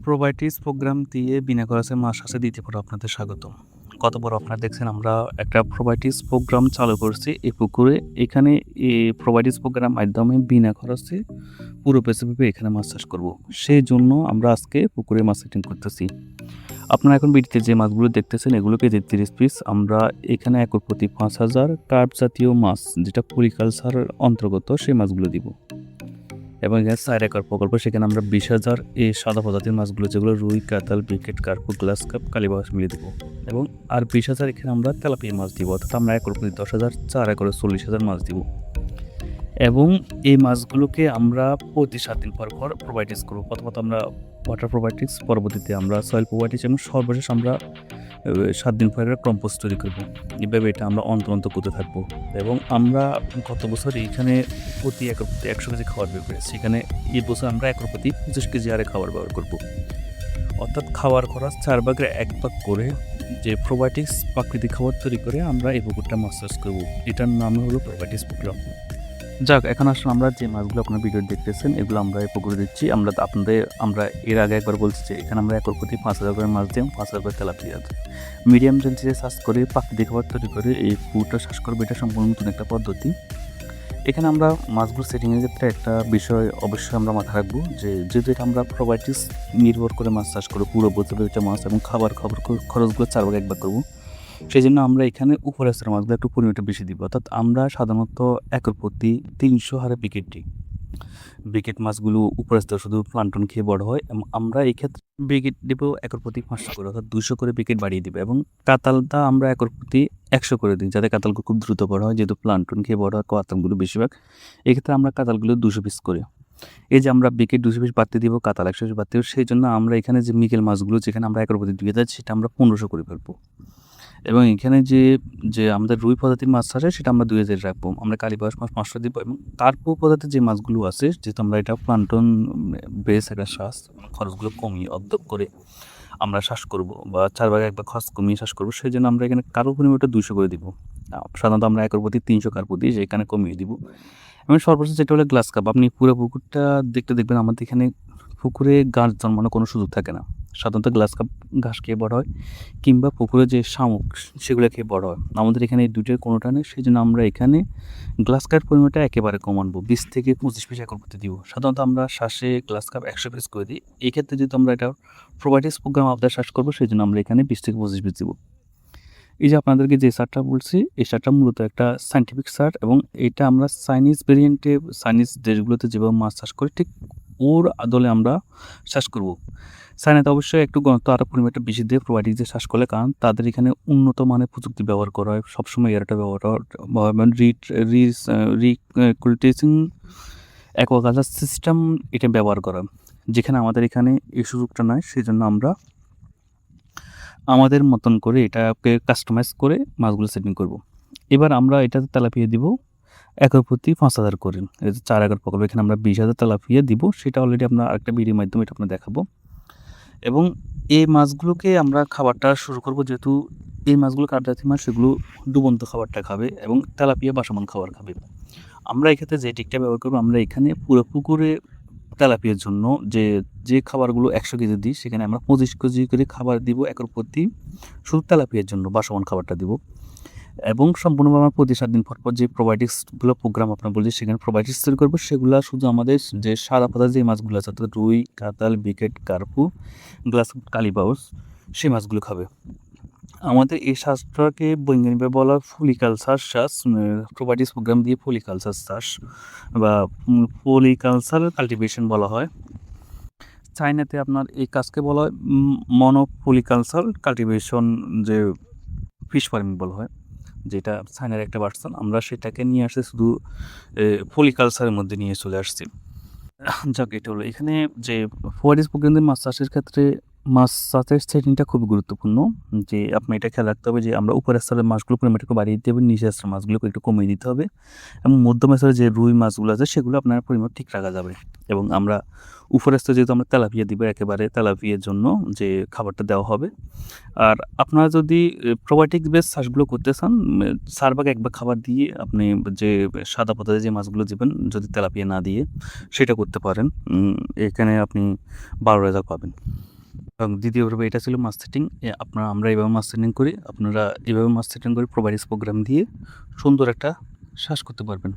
Probiotics programme দিয়ে বিনা খরচে মাছ চাষে দ্বিতীয় পর্বে আপনাদের স্বাগতম। গত পর্বে আপনারা দেখছেন আমরা একটা প্রোবায়োটিক্স প্রোগ্রাম চালু করছি এই পুকুরে। এখানে এই প্রোবায়োটিক্স প্রোগ্রাম মাধ্যমে বিনা খরচে পুরো পেছাপে এখানে মাছ চাষ করব। সেই জন্য আমরা আজকে পুকুরে মাছ সেটিং করতেছি। আপনারা এখন ভিডিওতে যে মাছগুলো দেখতেছেন এগুলো কেজি 30 পিস। আমরা এখানে একর প্রতি 5,000 কার্প জাতীয় মাছ, যেটা পলিকালচারের অন্তর্গত, সেই মাছগুলো দিব। এবং এখানে 4 একর প্রকল্প, সেখানে আমরা 20,000 এই সাদা প্রজাতির মাছগুলো, যেগুলো রুই, কাতাল, বিকেট, কার্পু, গ্লাস কাপ, কালীবাস মিলিয়ে দেবো। এবং আর 20,000 এখানে আমরা তেলাপিয়া মাছ দিব, অর্থাৎ আমরা একর প্রতি 10,000, 4 একরে 40,000 মাছ দিব। এবং এই মাছগুলোকে আমরা প্রতি 7 দিন পর পর প্রোবায়োটিক্স করবো। প্রথমত আমরা ওয়াটার প্রোবায়োটিক্স, পরবর্তীতে আমরা সয়েল প্রোবায়োটিক্স, এবং সর্বশেষ আমরা 7 দিন পরে কম্পোস্ট তৈরি করবো। এভাবে এটা আমরা অন্তর করতে থাকবো। এবং আমরা গত বছর এইখানে প্রতি একর প্রতি 100 কেজি খাবার ব্যবহার করেছি। সেখানে এই বছর আমরা একর প্রতি 25 কেজি হারে খাবার ব্যবহার করবো। অর্থাৎ খাওয়ার খরচ 4 ভাগের 1 ভাগ করে যে প্রোবায়োটিক্স প্রাকৃতিক খাবার তৈরি করে আমরা এই পুকুরটা মাছ চাষ করবো। এটার নাম হলো প্রোবায়োটিক্স প্রোগ্রাম। যাক, এখন আসলে আমরা যে মাছগুলো আপনার ভিডিও দেখতেছেন এগুলো আমরা এই পুকুরে দিচ্ছি। আমরা এর আগে একবার বলছি যে এখানে আমরা একর প্রতি 5,000 করে মাছ দিই, 5,000 করে তেলাপিয়া দিই। মিডিয়াম রেঞ্জে চাষ করে প্রাকৃতিক খাবার তৈরি করে এই পুকুরটা চাষ করবো, এটা সম্পূর্ণ নতুন একটা পদ্ধতি। এখানে আমরা মাছগুলো সেটিংয়ের ক্ষেত্রে একটা বিষয় অবশ্যই আমরা মাথায় রাখবো, যে যেহেতু এটা আমরা প্রোবায়োটিক্স নির্ভর করে মাছ চাষ করবো, পুরো বছর মাছ, এবং খাবার খরচগুলো 4 ভাগে 1 ভাগ করবো। সেই জন্য আমরা এখানে উপরের স্তরের মাছগুলো একটু পরিমাণটা বেশি দিব। অর্থাৎ আমরা সাধারণত একর প্রতি 300 হারে বিকেট দিই। বিকেট মাছগুলো উপরের স্তর শুধু প্লান্টন খেয়ে বড় হয়, এবং আমরা এই ক্ষেত্রে বিকেট দেবো একর প্রতি 500 করে, অর্থাৎ 200 করে বিকেট বাড়িয়ে দিব। এবং কাতালটা আমরা একর প্রতি 100 করে দিই, যাতে কাতালগুলো খুব দ্রুত বড় হয়, যেহেতু প্লান্টন খেয়ে বড় হয় কাতালগুলো বেশিরভাগ। এক্ষেত্রে আমরা কাতালগুলো 200 পিস করে, এই যে আমরা বিকেট 200 পিস বাড়তে দিব, কাতাল 100 পিস বাড়তে দিব। সেই জন্য আমরা এখানে যে মিকেল মাছগুলো, যেখানে আমরা একর প্রতি 2000, সেটা আমরা 1500 করে ফেলবো। এবং এখানে যে আমাদের রুই প্রজাতির মাছ আছে সেটা আমরা 2000 রাখবো। আমরা কালীবাস মাছ 500 দিব। এবং কার্পু প্রজাতির যে মাছগুলো আছে, যেহেতু আমরা এটা প্লান্টন বেস একটা শ্বাস, খরচগুলো কমিয়ে অর্ধেক করে আমরা শ্বাস করবো, বা 4 ভাগে 1 ভাগ খরচ কমিয়ে শ্বাস করবো। সেই জন্য আমরা এখানে কার্পু পরিমাণটা 200 করে দিব। সাধারণত আমরা একর প্রতি 300 কার্পু দিই, সেখানে কমিয়ে দিব। এবং সর্বশেষ যেটা হলো গ্লাস কাপ। আপনি পুরো পুকুরটা দেখবেন আমাদের এখানে পুকুরে গাছ জন্মানোর কোনো সুযোগ থাকে না। সাধারণত গ্লাস কাপ ঘাস খেয়ে বড় হয়, কিংবা পুকুরে যে শামুক সেগুলো খেয়ে বড় হয়। আমাদের এখানে এই দুটোর কোনোটা নেই। সেই জন্য আমরা এখানে গ্লাস কাপ পরিমাণটা একেবারে কম আনবো, 20 থেকে 25 পিস একর প্রতি দিব। সাধারণত আমরা শ্বাসে গ্লাস কাপ 100 পিস করে দিই। এই ক্ষেত্রে যেহেতু আমরা এটা প্রোবায়োটিক্স প্রোগ্রাম আওতায় শ্বাস করবো, সেই জন্য আমরা এখানে 20 থেকে 25 পিস দিব। এই যে আপনাদেরকে যে সারটা বলছি, এই সারটা মূলত একটা সায়েন্টিফিক সার, এবং এটা আমরা চাইনিজ ভেরিয়েন্টে, চাইনিজ দেশগুলোতে যেভাবে মাছ চাষ করি ঠিক ওর আদলে আমরা চাষ করব। চায়নাতে অবশ্যই একটু ঘনত্ব আরও পরিমাণটা বেশি দিয়ে প্রোবায়োটিক দিয়ে চাষ করলে, কারণ তাদের এখানে উন্নত মানের প্রযুক্তি ব্যবহার করা হয়, সবসময় এরাটা ব্যবহার রিকুলটিং অ্যাকোয়াকালচার সিস্টেম এটা ব্যবহার করা, যেখানে আমাদের এখানে এই সুযোগটা নয়। সেই জন্য আমরা আমাদের মতন করে এটাকে কাস্টমাইজ করে মাছগুলো সেটিং করব। এবার আমরা এটাতে তেলাপিয়া দিব একর প্রতি 5,000 করে। এই যে 4 একর প্রকল্প, এখানে আমরা 20,000 তেলাপিয়া দিব। সেটা অলরেডি আমরা আরেকটা ভিডিওর মাধ্যমে এটা আপনার দেখাবো। এবং এই মাছগুলোকে আমরা খাবারটা শুরু করব, যেহেতু এই মাছগুলো কাঠজাতীয় মাছ, সেগুলো ডুবন্ত খাবারটা খাবে, এবং তেলাপিয়া বাসমান খাবার খাবে। আমরা এক্ষেত্রে যে টিকটা ব্যবহার করবো, আমরা এখানে পুরো পুকুরে তেলাপিয়ার জন্য যে খাবারগুলো 100 কেজি দিই, সেখানে আমরা 25 কেজি করে খাবার দিব একর প্রতি, শুধু তেলাপিয়ার জন্য বাসমান খাবারটা দিব। এবং সম্পূর্ণভাবে আমরা প্রতি 7 দিন পর যে প্রোবায়োটিক্সগুলো প্রোগ্রাম আপনার বলছি, সেখানে প্রোবায়োটিক্স তৈরি করবো। সেগুলো শুধু আমাদের যে সাদা পাতা যে মাছগুলো আছে, অর্থাৎ রুই, কাতাল, বিকেট, কার্পু, গ্লাস কালীবাউস, সেই মাছগুলো খাবে। আমাদের এই শ্বাসটাকে বৈজ্ঞানিকভাবে বলা হয় ফলিকালচার শ্বাস। প্রোবায়োটিক্স প্রোগ্রাম দিয়ে ফলিকালচার চাষ বা ফলিকালচার কাল্টিভেশন বলা হয়। চায়নাতে আপনার এই কাজকে বলা হয় মনোপলিকালচার কাল্টিভেশন, যে ফিশ ফার্মিং বলা হয়, যেটা চায়নার একটা ভার্সন। আমরা সেটাকে নিয়ে আসছি শুধু ফলিকালচারের মধ্যে নিয়ে চলে আসছি। যাক, এটা হলো এখানে যে প্রোবায়োটিক্স প্রোগ্রামে মাছ চাষের ক্ষেত্রে মাছ চাষের সেটিংটা খুবই গুরুত্বপূর্ণ। যে আপনি এটা খেয়াল রাখতে হবে যে আমরা উপরের স্তরের মাছগুলো পরিমাণ একটু বাড়িয়ে দিতে হবে, নিচের স্তরের মাছগুলোকে একটু কমিয়ে দিতে হবে, এবং মধ্যম স্তরে যে রুই মাছগুলো আছে সেগুলো আপনার পরিমাণ ঠিক রাখা যাবে। এবং আমরা উপরের স্তরে যেহেতু আমরা তেলাপিয়া দিব, একেবারে তেলাপিয়ার জন্য যে খাবারটা দেওয়া হবে। আর আপনারা যদি প্রোবায়োটিক বেস চাষগুলো করতে চান, 4 ভাগ 1 ভাগ খাবার দিয়ে আপনি যে সাদা পাতাতে যে মাছগুলো দিবেন, যদি তেলাপিয়া না দিয়ে, সেটা করতে পারেন। এখানে আপনি 12 রেজাল্ট পাবেন। এবং দ্বিতীয় পর্বে এটা ছিল মাছ সেটিং। আমরা এভাবে মাছ সেটিং করি, আপনারা এভাবে মাছ সেটিং করে প্রোভাইডিস প্রোগ্রাম দিয়ে সুন্দর একটা শ্বাস করতে পারবেন।